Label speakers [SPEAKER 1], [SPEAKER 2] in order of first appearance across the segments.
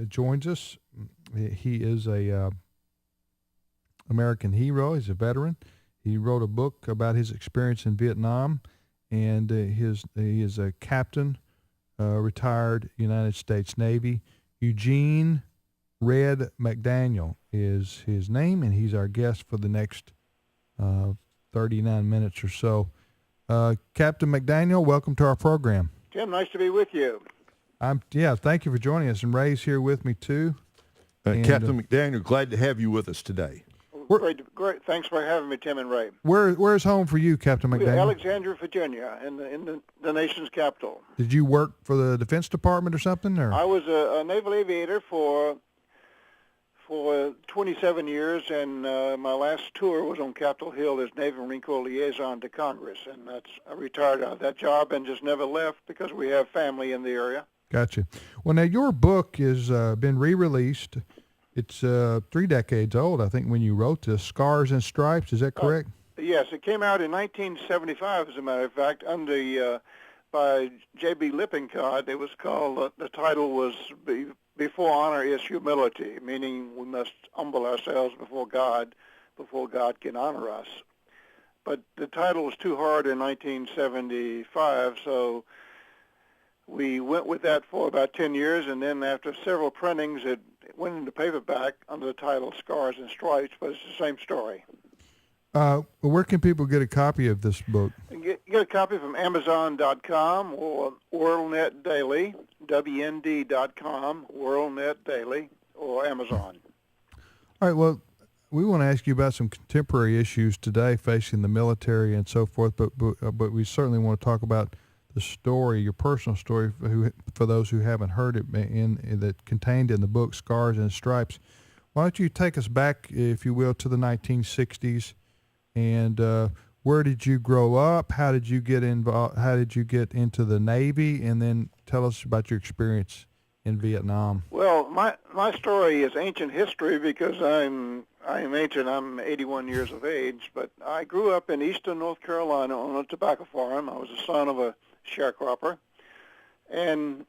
[SPEAKER 1] joins us. He is a American hero. He's a veteran. He wrote a book about his experience in Vietnam, and he is a captain, retired United States Navy. Eugene Red McDaniel is his name, and he's our guest for the next 39 minutes or so. Captain McDaniel, welcome to our program.
[SPEAKER 2] Jim, nice to be with you.
[SPEAKER 1] Thank you for joining us, and Ray's here with me too.
[SPEAKER 3] Captain McDaniel, glad to have you with us today.
[SPEAKER 2] Great. Thanks for having me, Tim and Ray.
[SPEAKER 1] Where's home for you, Captain McDaniel?
[SPEAKER 2] Alexandria, Virginia, in the nation's capital.
[SPEAKER 1] Did you work for the Defense Department or something? Or?
[SPEAKER 2] I was a naval aviator for 27 years, and my last tour was on Capitol Hill as Navy and Marine Corps liaison to Congress, and I retired out of that job and just never left because we have family in the area.
[SPEAKER 1] Gotcha. Well, now your book has been re-released. It's 3 decades old, I think, when you wrote this, Scars and Stripes. Is that correct?
[SPEAKER 2] Yes, it came out in 1975, as a matter of fact, under by J.B. Lippincott. It was called, the title was Before Honor is Humility, meaning we must humble ourselves before God can honor us. But the title was too hard in 1975, so we went with that for about 10 years, and then after several printings, it went into paperback under the title Scars and Stripes, but it's the same story.
[SPEAKER 1] Where can people get a copy of this book?
[SPEAKER 2] Get a copy from Amazon.com or WorldNet Daily, WND.com, WorldNet Daily, or Amazon. All
[SPEAKER 1] right, well, we want to ask you about some contemporary issues today facing the military and so forth, but we certainly want to talk about the story, your personal story, for those who haven't heard it, that contained in the book Scars and Stripes. Why don't you take us back, if you will, to the 1960s, and where did you grow up? How did you get involved? How did you get into the Navy? And then tell us about your experience in Vietnam.
[SPEAKER 2] Well, my story is ancient history because I'm ancient. I'm 81 years of age, but I grew up in eastern North Carolina on a tobacco farm. I was the son of a sharecropper, and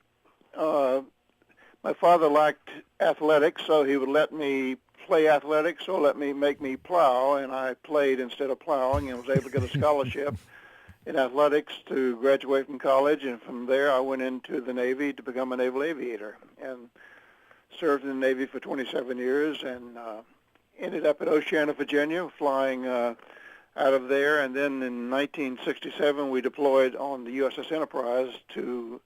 [SPEAKER 2] my father liked athletics, so he would let me play athletics or make me plow, and I played instead of plowing and was able to get a scholarship in athletics to graduate from college, and from there I went into the Navy to become a naval aviator and served in the Navy for 27 years and ended up at Oceana, Virginia, flying out of there, and then in 1967 we deployed on the USS Enterprise to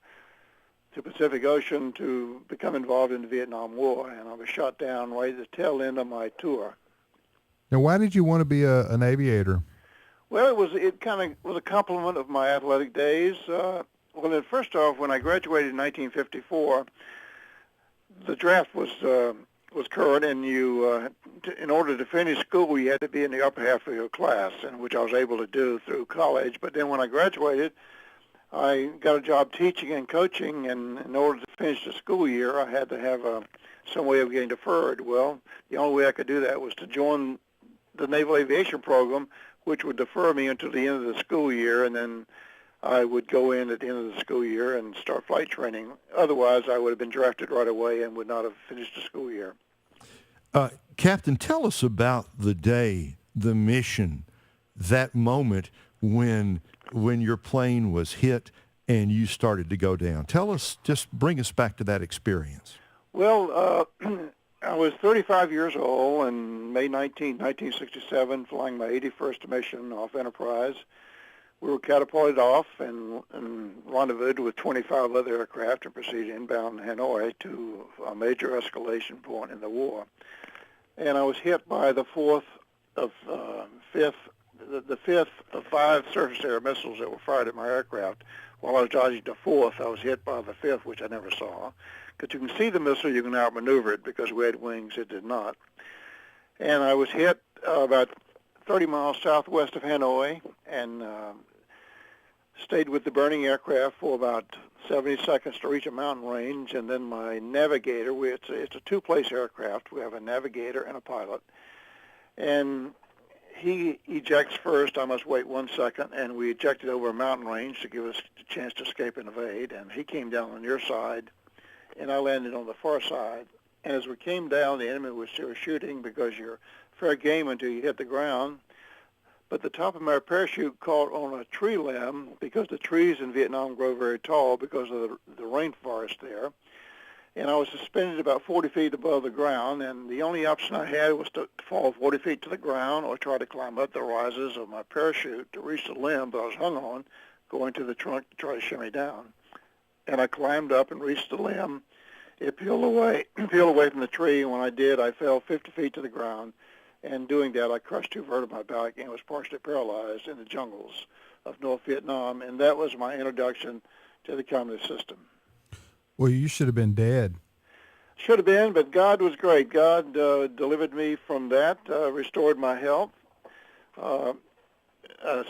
[SPEAKER 2] Pacific Ocean to become involved in the Vietnam War, and I was shot down right at the tail end of my tour.
[SPEAKER 1] Now, why did you want to be an aviator?
[SPEAKER 2] Well, it kind of was a complement of my athletic days. First off, when I graduated in 1954, the draft was current, and you, in order to finish school, you had to be in the upper half of your class, and which I was able to do through college. But then when I graduated, I got a job teaching and coaching, and in order to finish the school year, I had to have some way of getting deferred. Well, the only way I could do that was to join the Naval Aviation Program, which would defer me until the end of the school year, and then I would go in at the end of the school year and start flight training. Otherwise, I would have been drafted right away and would not have finished the school year.
[SPEAKER 3] Captain, tell us about the day, the mission, that moment when your plane was hit and you started to go down. Tell us, just bring us back to that experience.
[SPEAKER 2] Well, I was 35 years old on May 19, 1967, flying my 81st mission off Enterprise. We were catapulted off and rendezvoused with 25 other aircraft and proceeded inbound Hanoi to a major escalation point in the war. And I was hit by the fifth of 5 surface-air missiles that were fired at my aircraft. While I was dodging the fourth, I was hit by the fifth, which I never saw. Because you can see the missile, you can outmaneuver it. Because we had wings, it did not. And I was hit about 30 miles southwest of Hanoi and stayed with the burning aircraft for about 70 seconds to reach a mountain range. And then my navigator, it's a two-place aircraft. We have a navigator and a pilot. And he ejects first. I must wait 1 second, and we ejected over a mountain range to give us a chance to escape and evade. And he came down on your side and I landed on the far side. And as we came down, the enemy was still shooting because you're fair game until you hit the ground. But the top of my parachute caught on a tree limb because the trees in Vietnam grow very tall because of the rainforest there. And I was suspended about 40 feet above the ground, and the only option I had was to fall 40 feet to the ground or try to climb up the rises of my parachute to reach the limb that I was hung on, going to the trunk to try to shimmy down. And I climbed up and reached the limb. It peeled away from the tree, and when I did, I fell 50 feet to the ground. And doing that, I crushed 2 vertebrae in my back and was partially paralyzed in the jungles of North Vietnam. And that was my introduction to the communist system.
[SPEAKER 1] Well, you should have been dead.
[SPEAKER 2] Should have been, but God was great. God delivered me from that, restored my health,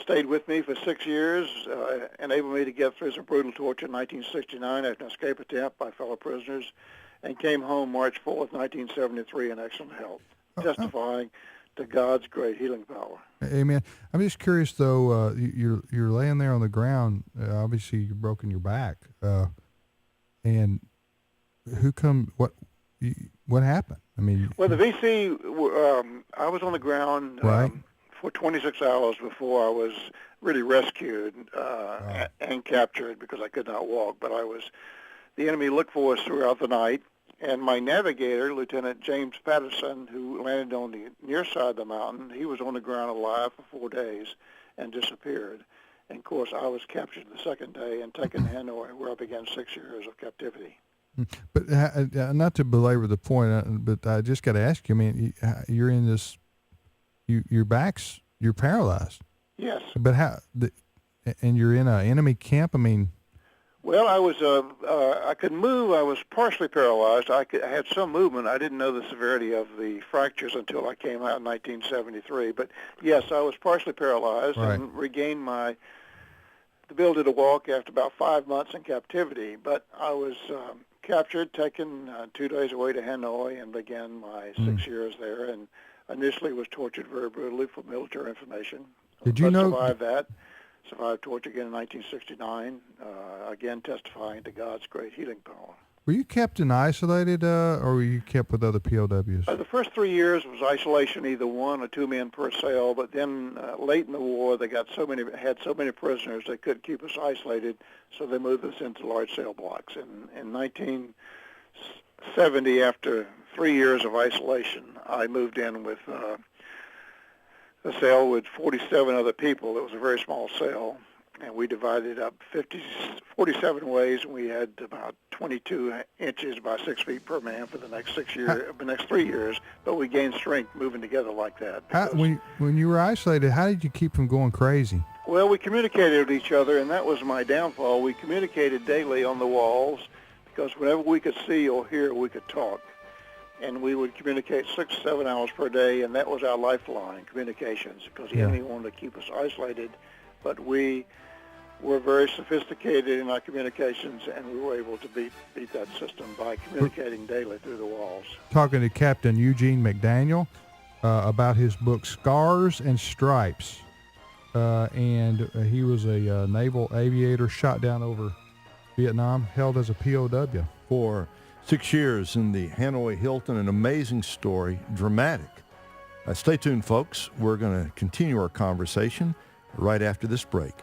[SPEAKER 2] stayed with me for 6 years, enabled me to get through some brutal torture in 1969 after an escape attempt by fellow prisoners, and came home March 4th, 1973 in excellent health, testifying to God's great healing power.
[SPEAKER 1] Amen. I'm just curious, though, you're laying there on the ground. Obviously, you've broken your back. And what happened? I mean,
[SPEAKER 2] well, the VC, I was on the ground
[SPEAKER 1] right.
[SPEAKER 2] For 26 hours before I was really rescued and captured because I could not walk. But the enemy looked for us throughout the night, and my navigator, Lieutenant James Patterson, who landed on the near side of the mountain, he was on the ground alive for 4 days and disappeared. And, of course, I was captured the second day and taken to Hanoi, where I began 6 years of captivity.
[SPEAKER 1] But not to belabor the point, but I just got to ask you, I mean, you're in this, you're paralyzed.
[SPEAKER 2] Yes.
[SPEAKER 1] But and you're in an enemy camp, I mean.
[SPEAKER 2] Well, I could move. I was partially paralyzed. I had some movement. I didn't know the severity of the fractures until I came out in 1973. But, yes, I was partially paralyzed and regained the ability to walk after about 5 months in captivity. But I was captured, taken 2 days away to Hanoi, and began my 6 years there. And initially was tortured very brutally for military information.
[SPEAKER 1] Did you know?
[SPEAKER 2] Survived that. Survived torture again in 1969, again testifying to God's great healing power.
[SPEAKER 1] Were you kept in isolated, or were you kept with other POWs?
[SPEAKER 2] The first 3 years was isolation, either 1 or 2 men per cell. But then late in the war, they had so many prisoners they couldn't keep us isolated, so they moved us into large cell blocks. In 1970, after 3 years of isolation, I moved in with a cell with 47 other people. It was a very small cell, and we divided up 47 ways, and we had about 22 inches by 6 feet per man for the next 3 years. But we gained strength moving together like that.
[SPEAKER 1] When you were isolated, how did you keep from going crazy?
[SPEAKER 2] Well, we communicated with each other, and that was my downfall. We communicated daily on the walls because whenever we could see or hear, we could talk. And we would communicate 6 or 7 hours per day, and that was our lifeline, communications, because the enemy wanted to keep us isolated. But we were very sophisticated in our communications, and we were able to beat that system by communicating daily through the walls.
[SPEAKER 1] Talking to Captain Eugene McDaniel about his book, Scars and Stripes. And he was a naval aviator shot down over Vietnam, held as a POW.
[SPEAKER 3] For 6 years in the Hanoi Hilton, an amazing story, dramatic. Stay tuned, folks. We're going to continue our conversation right after this break.